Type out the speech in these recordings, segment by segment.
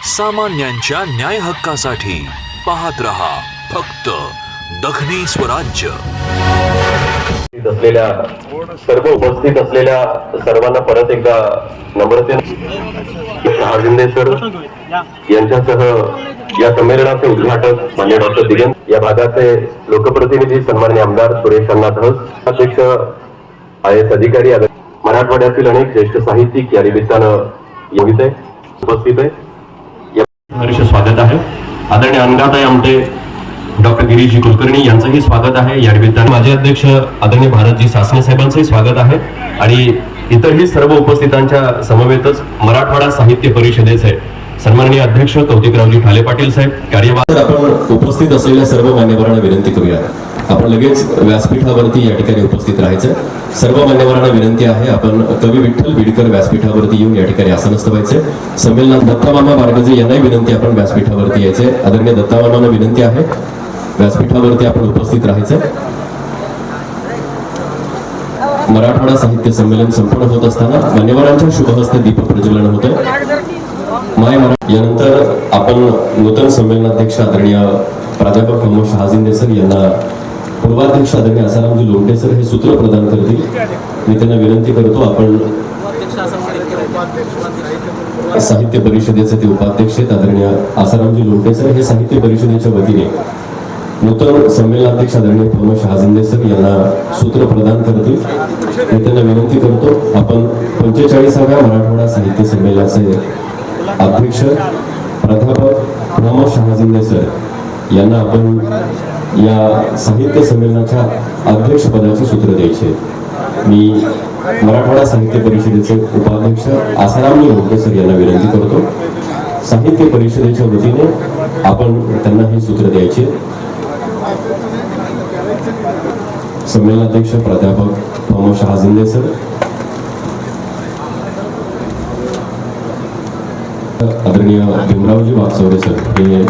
सामान्यांच्या न्याय हक्कासाठी पाहत रहा फक्त दखनी स्वराज्य। असलेल्या सर्व उपस्थित असलेल्या सर्वांना परत एकदा नम्रतेने शहाजिंदे सर यांच्यासह या संमेलनाचे उद्घाटक माननीय डॉक्टर दिगंत, या भागाचे लोकप्रतिनिधी सन्माननीय आमदार सुरेश अण्णा धस, अध्यक्ष IAS अधिकारी, मराठवाड्यातील अनेक ज्येष्ठ साहित्यिक या निमित्तानं उपस्थित आहे। स्वागत आहे। आदरणीय अनघाताई आमटे, डॉक्टर गिरीशजी कुलकर्णी यांचंही स्वागत आहे। या निमित्ताने माझे अध्यक्ष आदरणीय भारतजी सासणे साहेबांचंही स्वागत आहे आणि इतरही सर्व उपस्थितांच्या समवेतच मराठवाडा साहित्य परिषदेचे सन्माननीय अध्यक्ष कौतिकरावजी ठाले पाटील साहेब, कार्यवाह आपण उपस्थित असलेल्या सर्व मान्यवरांना विनंती करूया, आपण लगेच व्यासपीठावरती या ठिकाणी उपस्थित राहायचं। सर्व मान्यवरांना विनंती आहे, आपण कवी विठ्ठल बीडकर व्यासपीठावरती येऊन या ठिकाणी आसनस्थ व्हायचे। संमेलनात दत्तामामा बारगजे यांनाही विनंती, आपण व्यासपीठावरती यायचे। आदरणीय दत्तामामांना विनंती आहे, व्यासपीठावरती आपण उपस्थित राहायचं। मराठवाडा साहित्य संमेलन संपूर्ण होत असताना मान्यवरांच्या शुभहस्ते दीप प्रज्वलन होतं। यानंतर आपण नूतन संमेलनाध्यक्ष आदरणीय प्राध्यापक प्रमोद शहाजिंदे सर यांना, पूर्वाध्यक्ष आदरणीय आसारामजी लोमटे सर हे सूत्र प्रदान करतील। मी त्यांना विनंती करतो, आपण साहित्य परिषदेचे ते उपाध्यक्ष आदरणीय आसारामजी लोमटे सर हे साहित्य परिषदेच्या वतीने नूतन संमेलनाध्यक्ष आदरणीय प्रमोद शहाजिंदे सर यांना सूत्र प्रदान करतील। मी त्यांना विनंती करतो, आपण 45व्या मराठवाडा साहित्य संमेलनाचे अध्यक्ष प्राध्यापक प्रमोद शहाजिंदे सर यांना आपण या साहित्य संमेलनाच्या अध्यक्षपदाचे सूत्र द्यायचे। मी मराठवाडा साहित्य परिषदेचे उपाध्यक्ष आसारामजी लोमटे सर यांना विनंती करतो, साहित्य परिषदेच्या वतीने आपण त्यांना हे सूत्र द्यायचे। संमेलनाध्यक्ष प्राध्यापक प्रमोद शहाजिंदे सर, आदरणीय भीमरावजी वागचौरे सर हे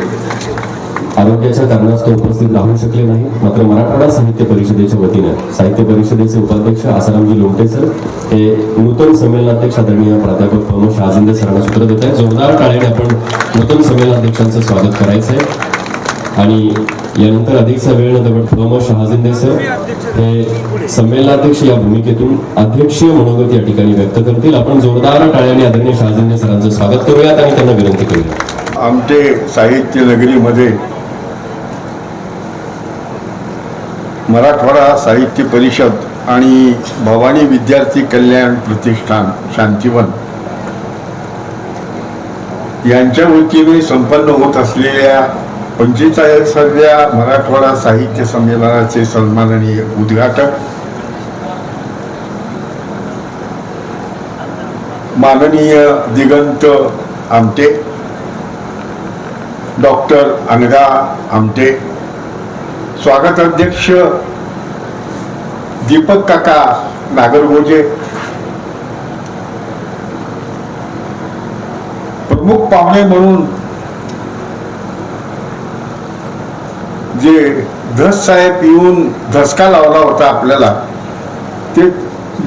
आरोग्याच्या कारणास्तव उपस्थित राहू शकले नाही, मात्र मराठवाडा साहित्य परिषदेच्या वतीने साहित्य परिषदेचे उपाध्यक्ष आसारामजी लोमटे सर हे नूतन संमेलनाध्यक्ष आदरणीय प्राध्यापक प्रमोद शहाजिंदे सरांना सूत्र देत आहेत। जोरदार टाळ्याने आपण नूतन संमेलनाध्यक्षांचं स्वागत करायचं आहे। आणि यानंतर अधिकचा वेळ न देता प्रमोद शहाजिंदे सर हे संमेलनाध्यक्ष या भूमिकेतून अध्यक्षीय मनोगत या ठिकाणी व्यक्त करतील। आपण जोरदार टाळ्याने आदरणीय शहाजिंदे सरांचं स्वागत करूयात आणि त्यांना विनंती करूया। आमटे साहित्य नगरीमध्ये मराठवाडा साहित्य परिषद आणि भवानी विद्यार्थी कल्याण प्रतिष्ठान शांतिवन यांच्या वतीने संपन्न होत असलेल्या 45व्या मराठवाडा साहित्य संमेलनाचे सन्माननीय उद्घाटक माननीय दिगंत आमटे, डॉक्टर अनघा आमटे, स्वागत अध्यक्ष दीपक काका नागरगोजे, प्रमुख पाहुणे म्हणून जे धस साहेब येऊन धसका लावला होता आपल्याला, ते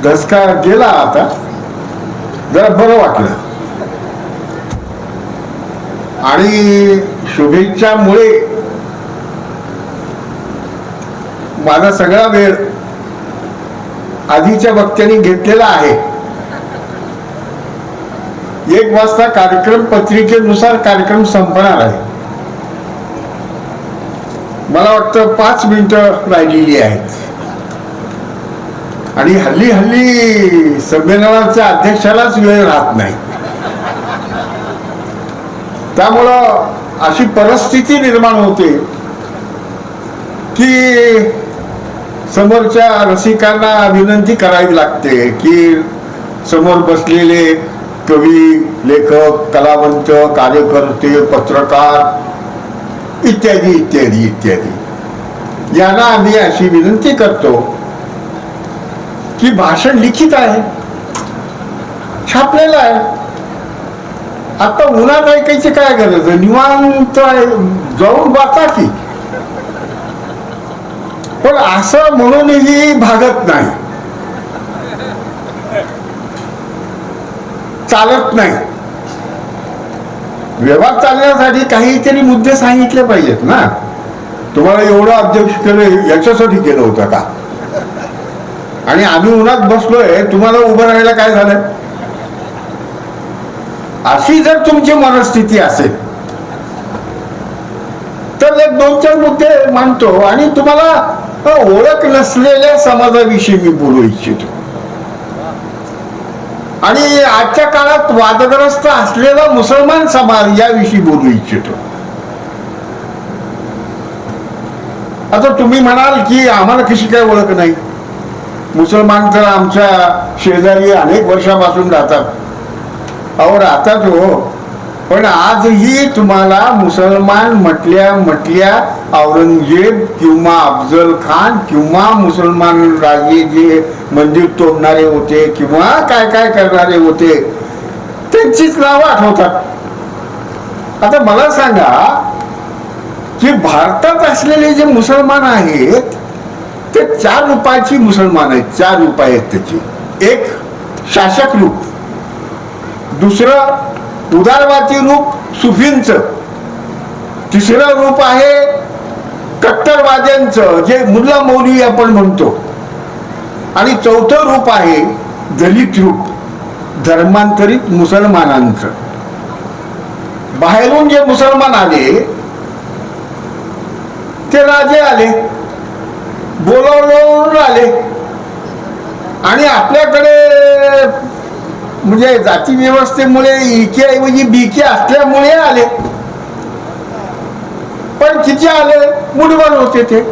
धसका गेला, आता जरा बरं वाटलं आणि शुभेच्छामुळे माझा सगळा वेळ आधीच्या वक्त्यांनी घेतलेला आहे। 1 वाजता कार्यक्रम पत्रिकेनुसार कार्यक्रम संपणार आहे, मला वाटतं 5 मिनिटं राहिलेली आहेत आणि हल्ली संमेलनाच्या अध्यक्षालाच वेळ राहत नाही। त्यामुळं अशी परिस्थिती निर्माण होते की समोरच्या रसिकांना विनंती करावी लागते की समोर बसलेले कवी, लेखक, कलावंत, कार्यकर्ते, पत्रकार इत्यादी इत्यादी इत्यादी यांना आम्ही अशी विनंती करतो की भाषण लिखित आहे, छापलेलं आहे, आता उन्हात ऐकायची काय गरज आहे, निवांत जाऊन वाचा की। पण असं म्हणूनही भागत नाही, चालत नाही। व्यवहार चालण्यासाठी काहीतरी मुद्दे सांगितले पाहिजेत ना. तुम्हाला एवढं अध्यक्ष केलं याच्यासाठी केलं होतं का? आणि आम्ही उन्हात बसलोय, तुम्हाला उभं राहायला काय झालं? अशी जर तुमची मनस्थिती असेल तर एक 2-4 मुद्दे मांडतो आणि तुम्हाला ओळख नसलेल्या समाजाविषयी मी बोलू इच्छितो आणि आजच्या काळात वादग्रस्त असलेला मुसलमान समाज याविषयी बोलू इच्छितो. आता तुम्ही म्हणाल की आम्हाला कशी काय ओळख नाही? मुसलमान तर आमच्या शेजारी अनेक वर्षापासून राहतात. अहो राहतात हो, पण आजही तुम्हाला मुसलमान म्हटल्या औरंगजेब किंवा अफजल खान किंवा मुसलमान राजे जे मंदिर तोडणारे होते किंवा काय काय करणारे होते त्यांचीच नावं आठवतात. आता मला सांगा की भारतात असलेले जे मुसलमान आहेत ते 4 रूपाची मुसलमान आहेत. 4 रूप आहेत त्याची. एक शासक रूप, दुसरं उदारवादी रूप सुफींचं, तिसरं रूप आहे कट्टरवाद्यांचं जे मुल्ला मौलवी आपण म्हणतो, आणि चौथं रूप आहे दलित रूप, धर्मांतरित मुसलमानांचं. बाहेरून जे मुसलमान आले ते राजे आले, बोलावून आले आणि आपल्याकडे म्हणजे जाती व्यवस्थेमुळे इके ऐवजी बीके असल्यामुळे आले. पण किती आले? मुठभर होते. ते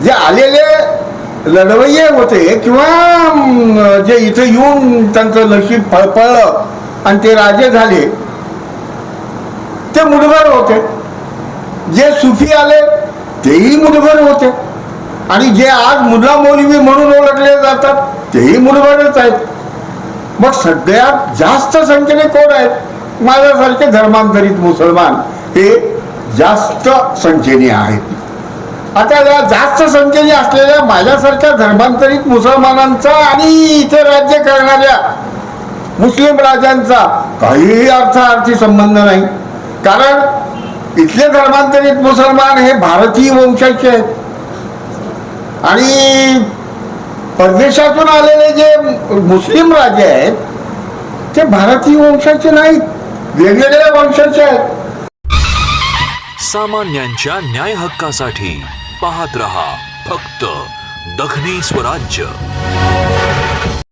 जे आलेले लढवय्ये होते किंवा जे इथे येऊन त्यांचं नशीब फळफळलं आणि ते राजे झाले ते मुठभर होते. जे सुफी आले तेही मुठभर होते आणि जे आज मुल्ला मौलवी म्हणून ओळखले जातात तेही मुठभरच आहेत. मग सगळ्यात जास्त संख्येने कोण आहेत? माझ्यासारखे धर्मांतरित मुसलमान हे जास्त संख्येने आहेत. आता या जास्त संख्येने असलेल्या माझ्यासारख्या धर्मांतरित मुसलमानांचा आणि इथे राज्य करणाऱ्या मुस्लिम राजांचा काही अर्थार्थी संबंध नाही. कारण इथले धर्मांतरित मुसलमान हे भारतीय वंशाचे आहेत आणि परदेशातून आलेले जे मुस्लिम राजे आहेत ते भारतीय वंशाचे नाहीत, वेगवेगळ्या वंशाचे आहेत. सामान्यांच्या न्याय हक्कासाठी पाहत रहा फक्त दखनी स्वराज्य.